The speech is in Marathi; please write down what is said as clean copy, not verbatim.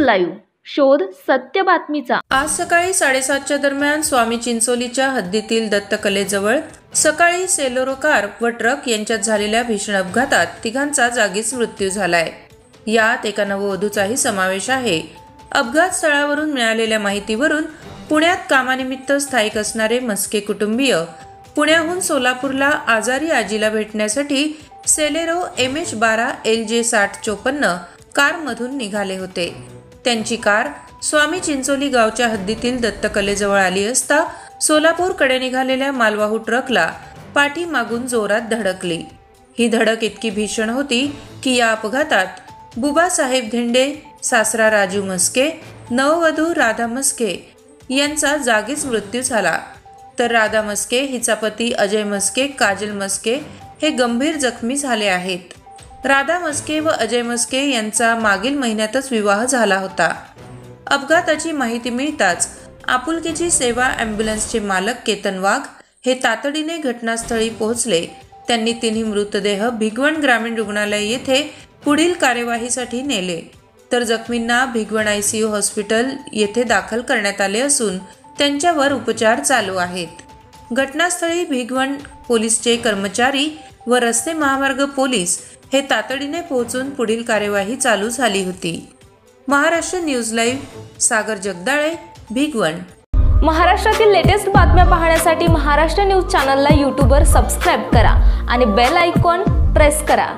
लाईव्ह शोध सत्य बातमीचा। आज सकाळी 7:30च्या दरम्यान स्वामी चिंचोलीच्या हद्दीतील दत्तकलेजवळ सकाळी सेलोरो कार व ट्रक यांच्यात झालेल्या भीषण अपघातात तिघांचा जागीच मृत्यू झालाय। यात एका नववधूचाही समावेश आहे। अपघात स्थळावरून मिळालेल्या माहितीवरून पुण्यात कामानिमित्त स्थायिक असणारे मस्के कुटुंबीय पुण्याहून सोलापूरला आजारी आजीला भेटण्यासाठी सेलेरो MH12 LJ 6054 कारमधून निघाले होते। त्यांची कार स्वामी चिंचोली गावच्या हद्दीतील दत्तकलेजवळ आली असता सोलापूरकडे निघालेल्या मालवाहू ट्रकला पाठीमागून जोरात धडकली। ही धडक इतकी भीषण होती की या अपघातात बुबासाहेब धेंडे, सासरा राजू मस्के, नववधू राधा मस्के यांचा जागीच मृत्यू झाला। तर राधा मस्के हिचा पती अजय मस्के, काजल मस्के हे गंभीर जखमी झाले आहेत। राधा मस्के व अजय मस्के यांचा मागील महिन्यातच विवाह झाला होता। अपघाताची माहिती मिळताच आपुलकीची सेवा ॲम्ब्युलन्सचे मालक केतन वाघ हे तातडीने घटनास्थळी पोहोचले। त्यांनी तिन्ही मृतदेह भिगवण ग्रामीण रुग्णालय येथे पुढील कार्यवाहीसाठी नेले, तर जखमींना भिगवण ICU हॉस्पिटल येथे दाखल करण्यात आले असून त्यांच्यावर उपचार चालू आहेत। घटनास्थळी भिगवण पोलीसचे कर्मचारी व रस्ते महामार्ग पोलीस हे तातडीने पोहोचून पुढील कार्यवाही चालू झाली होती। महाराष्ट्र न्यूज लाईव्ह, सागर जगदाळे, भिगवण। महाराष्ट्रातील लेटेस्ट बातम्या पाहण्यासाठी महाराष्ट्र न्यूज चॅनलला यूट्यूबवर सबस्क्राइब करा आणि बेल आयकॉन प्रेस करा।